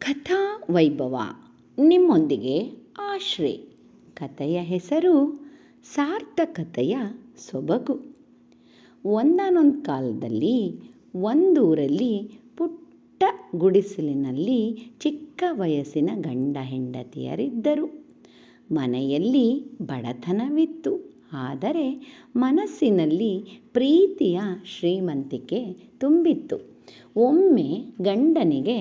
ಕಥಾ ವೈಭವ ನಿಮ್ಮೊಂದಿಗೆ ಆಶ್ರೇ. ಕಥೆಯ ಹೆಸರು ಸಾರ್ಥಕತೆಯ ಸೊಬಗು. ಒಂದಾನೊಂದು ಕಾಲದಲ್ಲಿ ಒಂದೂರಲ್ಲಿ ಪುಟ್ಟ ಗುಡಿಸಲಿನಲ್ಲಿ ಚಿಕ್ಕ ವಯಸ್ಸಿನ ಗಂಡ ಹೆಂಡತಿಯರಿದ್ದರು. ಮನೆಯಲ್ಲಿ ಬಡತನವಿತ್ತು, ಆದರೆ ಮನಸ್ಸಿನಲ್ಲಿ ಪ್ರೀತಿಯ ಶ್ರೀಮಂತಿಕೆ ತುಂಬಿತ್ತು. ಒಮ್ಮೆ ಗಂಡನಿಗೆ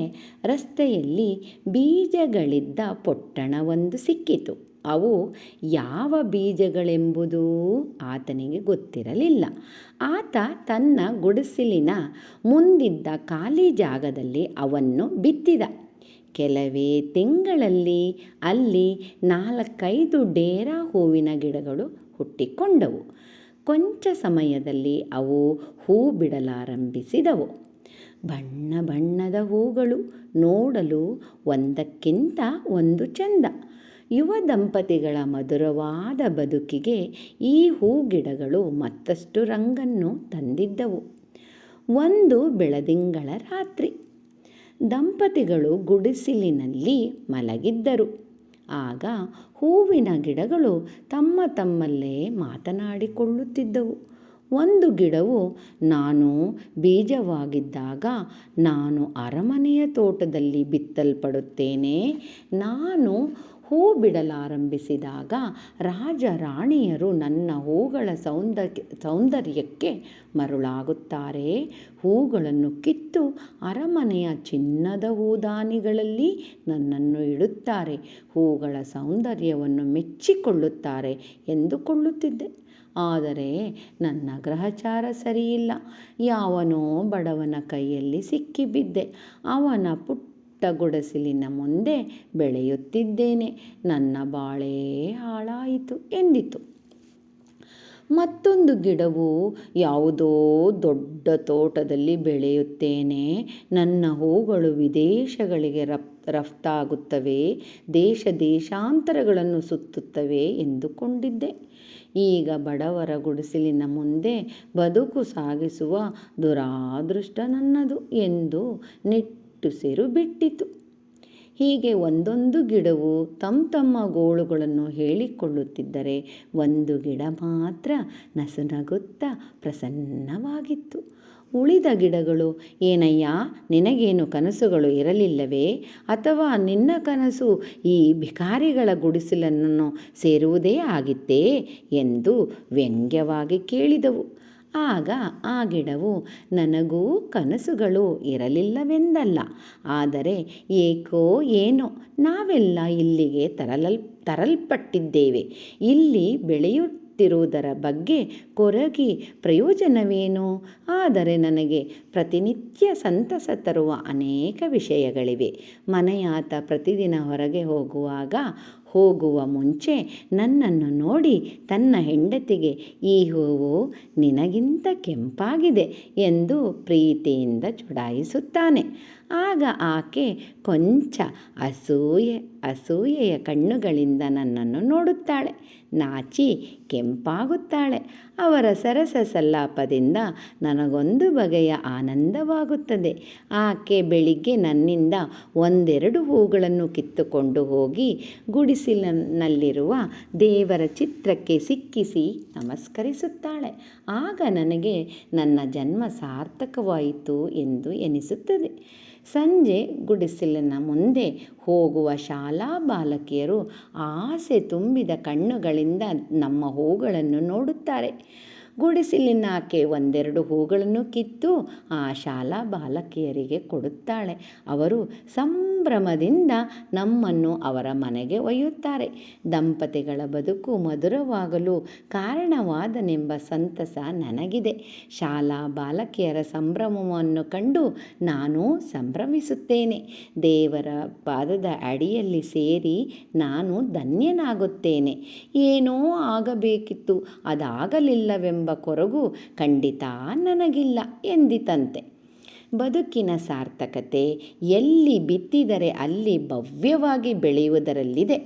ರಸ್ತೆಯಲ್ಲಿ ಬೀಜಗಳಿದ್ದ ಪೊಟ್ಟಣವೊಂದು ಸಿಕ್ಕಿತು. ಅವು ಯಾವ ಬೀಜಗಳೆಂಬುದೂ ಆತನಿಗೆ ಗೊತ್ತಿರಲಿಲ್ಲ. ಆತ ತನ್ನ ಗುಡಿಸಲಿನ ಮುಂದಿದ್ದ ಖಾಲಿ ಜಾಗದಲ್ಲಿ ಅವನ್ನು ಬಿತ್ತಿದ. ಕೆಲವೇ ತಿಂಗಳಲ್ಲಿ ಅಲ್ಲಿ 4-5 ಡೇರಾ ಹೂವಿನ ಗಿಡಗಳು ಹುಟ್ಟಿಕೊಂಡವು. ಕೊಂಚ ಸಮಯದಲ್ಲಿ ಅವು ಹೂ ಬಿಡಲಾರಂಭಿಸಿದವು. ಬಣ್ಣ ಬಣ್ಣದ ಹೂಗಳು, ನೋಡಲು ಒಂದಕ್ಕಿಂತ ಒಂದು ಚೆಂದ. ಯುವ ದಂಪತಿಗಳ ಮಧುರವಾದ ಬದುಕಿಗೆ ಈ ಹೂಗಿಡಗಳು ಮತ್ತಷ್ಟು ರಂಗನ್ನು ತಂದಿದ್ದವು. ಒಂದು ಬೆಳದಿಂಗಳ ರಾತ್ರಿ ದಂಪತಿಗಳು ಗುಡಿಸಲಿನಲ್ಲಿ ಮಲಗಿದ್ದರು. ಆಗ ಹೂವಿನ ಗಿಡಗಳು ತಮ್ಮಲ್ಲೇ ಮಾತನಾಡಿಕೊಳ್ಳುತ್ತಿದ್ದವು. ಒಂದು ಗಿಡವು, ನಾನು ಬೀಜವಾಗಿದ್ದಾಗ ನಾನು ಅರಮನೆಯ ತೋಟದಲ್ಲಿ ಬಿತ್ತಲ್ಪಡುತ್ತೇನೆ. ನಾನು ಹೂ ಬಿಡಲಾರಂಭಿಸಿದಾಗ ರಾಜ ರಾಣಿಯರು ನನ್ನ ಹೂಗಳ ಸೌಂದರ್ಯಕ್ಕೆ ಮರುಳಾಗುತ್ತಾರೆ. ಹೂಗಳನ್ನು ಕಿತ್ತು ಅರಮನೆಯ ಚಿನ್ನದ ಹೂದಾನಿಗಳಲ್ಲಿ ನನ್ನನ್ನು ಇಡುತ್ತಾರೆ. ಹೂಗಳ ಸೌಂದರ್ಯವನ್ನು ಮೆಚ್ಚಿಕೊಳ್ಳುತ್ತಾರೆ ಎಂದುಕೊಳ್ಳುತ್ತಿದ್ದೆ. ಆದರೆ ನನ್ನ ಗ್ರಹಚಾರ ಸರಿಯಿಲ್ಲ. ಯಾವನೋ ಬಡವನ ಕೈಯಲ್ಲಿ ಸಿಕ್ಕಿಬಿದ್ದೆ. ಅವನ ಪುಟ್ಟ ಗುಡಿಸಲಿನ ಮುಂದೆ ಬೆಳೆಯುತ್ತಿದ್ದೇನೆ. ನನ್ನ ಬಾಳೇ ಹಾಳಾಯಿತು ಎಂದಿತು. ಮತ್ತೊಂದು ಗಿಡವು, ಯಾವುದೋ ದೊಡ್ಡ ತೋಟದಲ್ಲಿ ಬೆಳೆಯುತ್ತೇನೆ. ನನ್ನ ಹೂಗಳು ವಿದೇಶಗಳಿಗೆ ರಫ್ತಾಗುತ್ತವೆ, ದೇಶಾಂತರಗಳನ್ನು ಸುತ್ತುತ್ತವೆ ಎಂದುಕೊಂಡಿದ್ದೆ. ಈಗ ಬಡವರ ಗುಡಿಸಲಿನ ಮುಂದೆ ಬದುಕು ಸಾಗಿಸುವ ದುರಾದೃಷ್ಟ ನನ್ನದು ಎಂದು ನಿಟ್ಟುಸಿರು ಬಿಟ್ಟಿತು. ಹೀಗೆ ಒಂದೊಂದು ಗಿಡವು ತಮ್ಮ ಗೋಳುಗಳನ್ನು ಹೇಳಿಕೊಳ್ಳುತ್ತಿದ್ದರೆ, ಒಂದು ಗಿಡ ಮಾತ್ರ ನಸುನಗುತ್ತಾ ಪ್ರಸನ್ನವಾಗಿತ್ತು. ಉಳಿದ ಗಿಡಗಳು, ಏನಯ್ಯ, ನಿನಗೇನು ಕನಸುಗಳು ಇರಲಿಲ್ಲವೇ? ಅಥವಾ ನಿನ್ನ ಕನಸು ಈ ಭಿಕಾರಿಗಳ ಗುಡಿಸಲನ್ನು ಸೇರುವುದೇ ಆಗಿತ್ತೇ ಎಂದು ವ್ಯಂಗ್ಯವಾಗಿ ಕೇಳಿದವು. ಆಗ ಆ ಗಿಡವು, ನನಗೂ ಕನಸುಗಳು ಇರಲಿಲ್ಲವೆಂದಲ್ಲ, ಆದರೆ ಏಕೋ ಏನೋ ನಾವೆಲ್ಲ ಇಲ್ಲಿಗೆ ತರಲ್ಪಟ್ಟಿದ್ದೇವೆ. ಇಲ್ಲಿ ಬೆಳೆಯುತ್ತಿರುವುದರ ಬಗ್ಗೆ ಕೊರಗಿ ಪ್ರಯೋಜನವೇನು? ಆದರೆ ನನಗೆ ಪ್ರತಿನಿತ್ಯ ಸಂತಸ ತರುವ ಅನೇಕ ವಿಷಯಗಳಿವೆ. ಮನೆಯಾತ ಪ್ರತಿದಿನ ಹೊರಗೆ ಹೋಗುವ ಮುಂಚೆ ನನ್ನನ್ನು ನೋಡಿ ತನ್ನ ಹೆಂಡತಿಗೆ, ಈ ಹೂವು ನಿನಗಿಂತ ಕೆಂಪಾಗಿದೆ ಎಂದು ಪ್ರೀತಿಯಿಂದ ಚುಡಾಯಿಸುತ್ತಾನೆ. ಆಗ ಆಕೆ ಕೊಂಚ ಅಸೂಯೆಯ ಕಣ್ಣುಗಳಿಂದ ನನ್ನನ್ನು ನೋಡುತ್ತಾಳೆ, ನಾಚಿ ಕೆಂಪಾಗುತ್ತಾಳೆ. ಅವರ ಸರಸ ಸಲ್ಲಾಪದಿಂದ ನನಗೊಂದು ಬಗೆಯ ಆನಂದವಾಗುತ್ತದೆ. ಆಕೆ ಬೆಳಿಗ್ಗೆ ನನ್ನಿಂದ 1-2 ಹೂಗಳನ್ನು ಕಿತ್ತುಕೊಂಡು ಹೋಗಿ ಗುಡಿಸಲಿನಲ್ಲಿರುವ ದೇವರ ಚಿತ್ರಕ್ಕೆ ಸಿಕ್ಕಿಸಿ ನಮಸ್ಕರಿಸುತ್ತಾಳೆ. ಆಗ ನನಗೆ ನನ್ನ ಜನ್ಮ ಸಾರ್ಥಕವಾಯಿತು ಎಂದು ಎನಿಸುತ್ತದೆ. ಸಂಜೆ ಗುಡಿಸಲಿನ ಮುಂದೆ ಹೋಗುವ ಶಾಲಾ ಬಾಲಕಿಯರು ಆಸೆ ತುಂಬಿದ ಕಣ್ಣುಗಳಿಂದ ನಮ್ಮ ಹೂಗಳನ್ನು ನೋಡುತ್ತಾರೆ. ಗುಡಿಸಲಿನಾಕೆ 1-2 ಹೂಗಳನ್ನು ಕಿತ್ತು ಆ ಶಾಲಾ ಬಾಲಕಿಯರಿಗೆ ಕೊಡುತ್ತಾಳೆ. ಅವರು ಸಂಭ್ರಮದಿಂದ ನಮ್ಮನ್ನು ಅವರ ಮನೆಗೆ ಒಯ್ಯುತ್ತಾರೆ. ದಂಪತಿಗಳ ಬದುಕು ಮಧುರವಾಗಲು ಕಾರಣವಾದನೆಂಬ ಸಂತಸ ನನಗಿದೆ. ಶಾಲಾ ಬಾಲಕಿಯರ ಸಂಭ್ರಮವನ್ನು ಕಂಡು ನಾನು ಸಂಭ್ರಮಿಸುತ್ತೇನೆ. ದೇವರ ಪಾದದ ಅಡಿಯಲ್ಲಿ ಸೇರಿ ನಾನು ಧನ್ಯನಾಗುತ್ತೇನೆ. ಏನೋ ಆಗಬೇಕಿತ್ತು, ಅದಾಗಲಿಲ್ಲವೆಂಬ ಕೊರಗು ಖಂಡಿತ ನನಗಿಲ್ಲ ಎಂದಿತಂತೆ. ಬದುಕಿನ ಸಾರ್ಥಕತೆ ಎಲ್ಲಿ ಬಿತ್ತಿದರೆ ಅಲ್ಲಿ ಭವ್ಯವಾಗಿ ಬೆಳೆಯುವುದರಲ್ಲಿದೆ.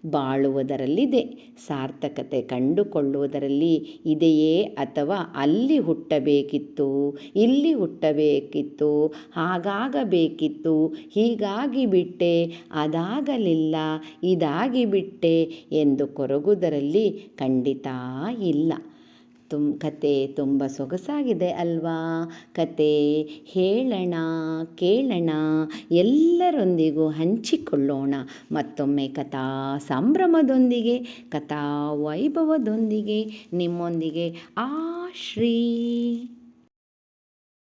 ಬಾಳುವುದರಲ್ಲಿದೆ. ಸಾರ್ಥಕತೆ ಕಂಡುಕೊಳ್ಳುವುದರಲ್ಲಿ ಇದೆಯೇ, ಅಥವಾ ಅಲ್ಲಿ ಹುಟ್ಟಬೇಕಿತ್ತು, ಇಲ್ಲಿ ಹುಟ್ಟಬೇಕಿತ್ತು, ಹಾಗಾಗಬೇಕಿತ್ತು, ಹೀಗಾಗಿ ಬಿಟ್ಟೆ, ಅದಾಗಲಿಲ್ಲ, ಇದಾಗಿ ಬಿಟ್ಟೆ ಎಂದು ಕೊರಗುವುದರಲ್ಲಿ ಖಂಡಿತ ಇಲ್ಲ. ಕತೆ ತುಂಬ ಸೊಗಸಾಗಿದೆ ಅಲ್ವಾ? ಕತೆ ಹೇಳೋಣ, ಕೇಳೋಣ, ಎಲ್ಲರೊಂದಿಗೂ ಹಂಚಿಕೊಳ್ಳೋಣ. ಮತ್ತೊಮ್ಮೆ ಕಥಾ ಸಂಭ್ರಮದೊಂದಿಗೆ, ಕಥಾ ವೈಭವದೊಂದಿಗೆ ನಿಮ್ಮೊಂದಿಗೆ ಆಶ್ರೀ.